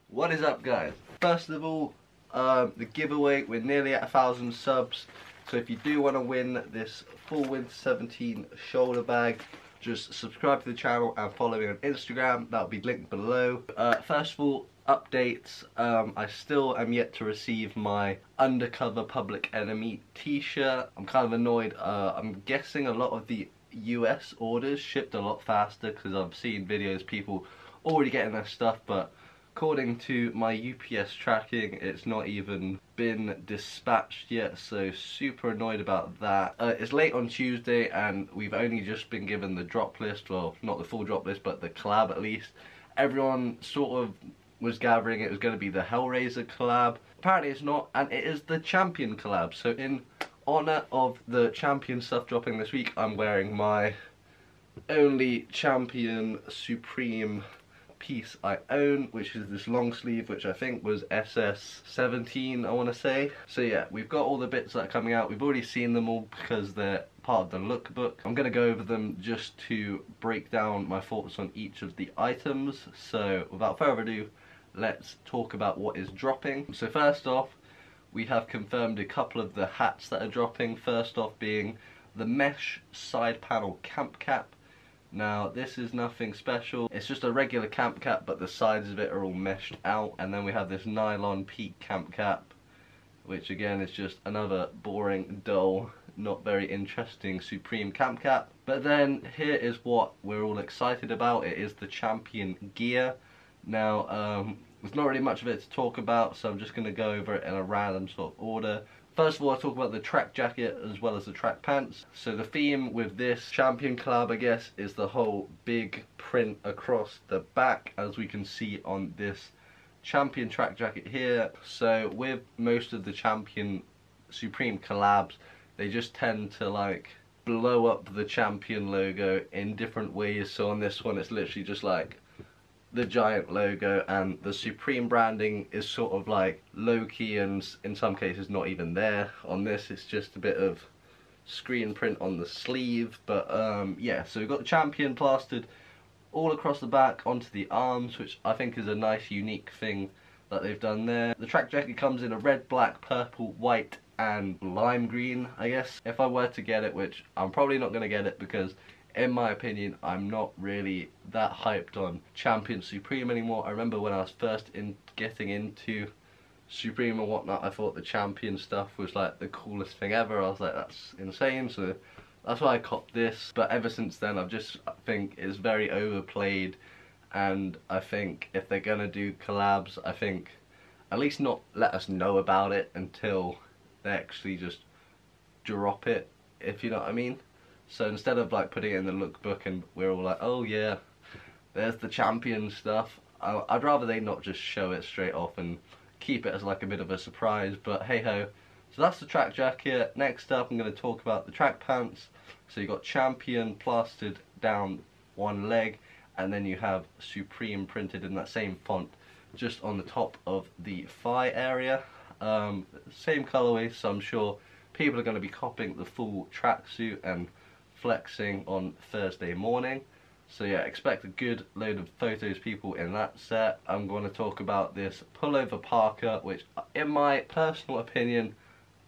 What is up, guys? First of all, the giveaway, we're nearly at 1,000 subs, so if you do want to win this full winter 17 shoulder bag, just subscribe to the channel and follow me on Instagram. That'll be linked below. First of all, updates. I still am yet to receive my Undercover Public Enemy t-shirt. I'm kind of annoyed. I'm guessing a lot of the US orders shipped a lot faster because I've seen videos people already getting their stuff, but according to my UPS tracking, it's not even been dispatched yet, so super annoyed about that. It's late on Tuesday and we've only just been given the drop list, well, not the full drop list, but the collab at least. Everyone sort of was gathering it was going to be the Hellraiser collab. Apparently it's not, and it is the Champion collab. So in honor of the Champion stuff dropping this week, I'm wearing my only Champion Supreme piece I own, which is this long sleeve, which I think was SS17, I want to say. So yeah, we've got all the bits that are coming out. We've already seen them all because they're part of the lookbook. I'm going to go over them just to break down my thoughts on each of the items. So without further ado, let's talk about what is dropping. So first off, we have confirmed a couple of the hats that are dropping. First off being the mesh side panel camp cap. Now this is nothing special, it's just a regular camp cap, but the sides of it are all meshed out. And then we have this nylon peak camp cap, which again is just another boring, dull, not very interesting Supreme camp cap. But then here is what we're all excited about. It is the Champion gear. Now there's not really much of it to talk about, so I'm just going to go over it in a random sort of order. First of all, I'll talk about the track jacket as well as the track pants. So the theme with this Champion collab, I guess, is the whole big print across the back, as we can see on this Champion track jacket here. So with most of the Champion Supreme collabs, they just tend to like blow up the Champion logo in different ways. So on this one, it's literally just like the giant logo, and the Supreme branding is sort of like low-key and in some cases not even there. On this it's just a bit of screen print on the sleeve, but yeah, so we've got the Champion plastered all across the back onto the arms, which I think is a nice unique thing that they've done there. The track jacket comes in a red, black, purple, white and lime green, I guess, if I were to get it, which I'm probably not going to get it because in my opinion, I'm not really that hyped on Champion Supreme anymore. I remember when I was first getting into Supreme and whatnot, I thought the Champion stuff was like the coolest thing ever. I was like, that's insane, so that's why I copped this. But ever since then, I think it's very overplayed, and I think if they're gonna do collabs, I think at least not let us know about it until they actually just drop it, if you know what I mean. So instead of like putting it in the lookbook and we're all like, oh yeah, there's the Champion stuff, I'd rather they not just show it straight off and keep it as like a bit of a surprise, but hey ho. So that's the track jacket. Next up I'm going to talk about the track pants. So you got Champion plastered down one leg, and then you have Supreme printed in that same font just on the top of the thigh area. Same colorway, so I'm sure people are going to be copying the full tracksuit and flexing on Thursday morning. So yeah, expect a good load of photos people in that set. I'm going to talk about this pullover parka, which in my personal opinion,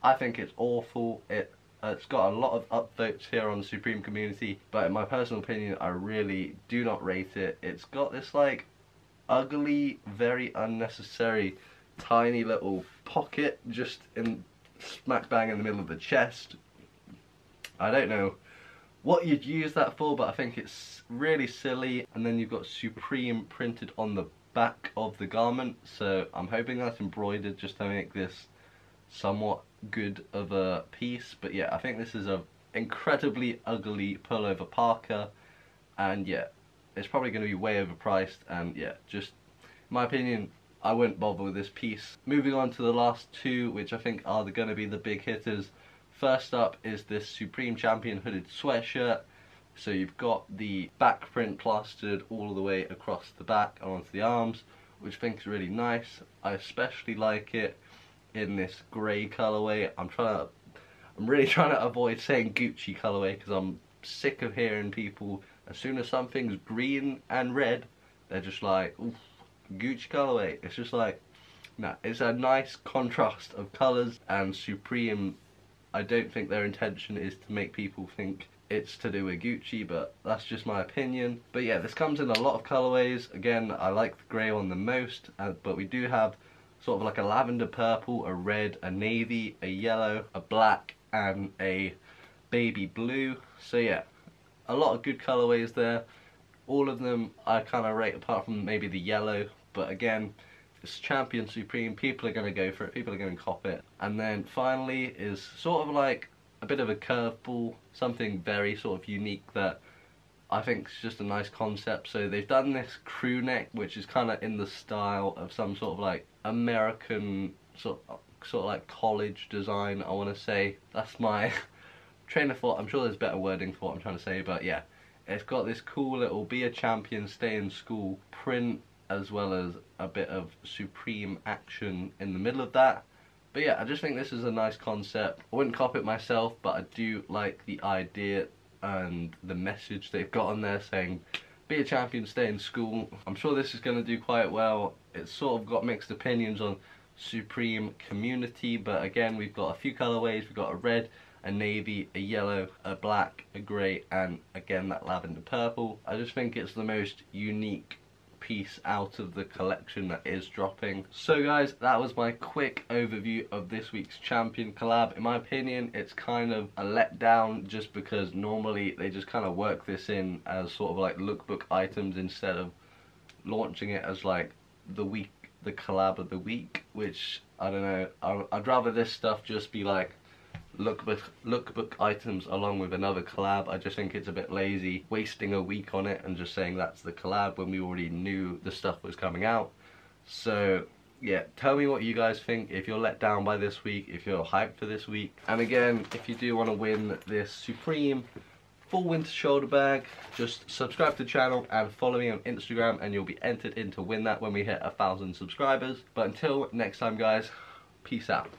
I think it's awful. It's got a lot of upvotes here on the Supreme community, but in my personal opinion, I really do not rate it. It's got this like ugly, very unnecessary, tiny little pocket just in smack bang in the middle of the chest. I don't know what you'd use that for, but I think it's really silly. And then you've got Supreme printed on the back of the garment, so I'm hoping that's embroidered just to make this somewhat good of a piece. But yeah, I think this is a incredibly ugly pullover parka, and yeah, it's probably going to be way overpriced, and yeah, just in my opinion, I wouldn't bother with this piece. Moving on to the last two, which I think are going to be the big hitters. First up is this Supreme Champion hooded sweatshirt. So you've got the back print plastered all the way across the back and onto the arms, which I think is really nice. I especially like it in this grey colourway. I'm really trying to avoid saying Gucci colourway because I'm sick of hearing people, as soon as something's green and red, they're just like, oof, Gucci colorway. It's just like, nah, it's a nice contrast of colours, and Supreme, I don't think their intention is to make people think it's to do with Gucci, but that's just my opinion. But yeah, this comes in a lot of colorways. Again, I like the grey one the most, but we do have sort of like a lavender purple, a red, a navy, a yellow, a black, and a baby blue. So yeah, a lot of good colorways there. All of them I kind of rate, apart from maybe the yellow, but again, it's Champion Supreme, people are going to go for it, people are going to cop it. And then finally is sort of like a bit of a curveball, something very sort of unique that I think is just a nice concept. So they've done this crew neck, which is kind of in the style of some sort of like American sort of like college design, I want to say. That's my train of thought. I'm sure there's better wording for what I'm trying to say, but yeah, it's got this cool little be a champion, stay in school print, as well as a bit of Supreme action in the middle of that. But yeah, I just think this is a nice concept. I wouldn't cop it myself, but I do like the idea and the message they've got on there saying, be a champion, stay in school. I'm sure this is going to do quite well. It's sort of got mixed opinions on Supreme community, but again, we've got a few colorways. We've got a red, a navy, a yellow, a black, a grey, and again that lavender purple. I just think it's the most unique piece out of the collection that is dropping. So guys, that was my quick overview of this week's Champion collab. In my opinion, it's kind of a letdown, just because normally they just kind of work this in as sort of like lookbook items instead of launching it as like the collab of the week, which I don't know. I'd rather this stuff just be like lookbook items along with another collab. I just think it's a bit lazy wasting a week on it and just saying that's the collab when we already knew the stuff was coming out. So yeah, tell me what you guys think, if you're let down by this week, if you're hyped for this week. And again, if you do want to win this Supreme full winter shoulder bag, just subscribe to the channel and follow me on Instagram, and you'll be entered in to win that when we hit 1,000 subscribers. But until next time guys, peace out.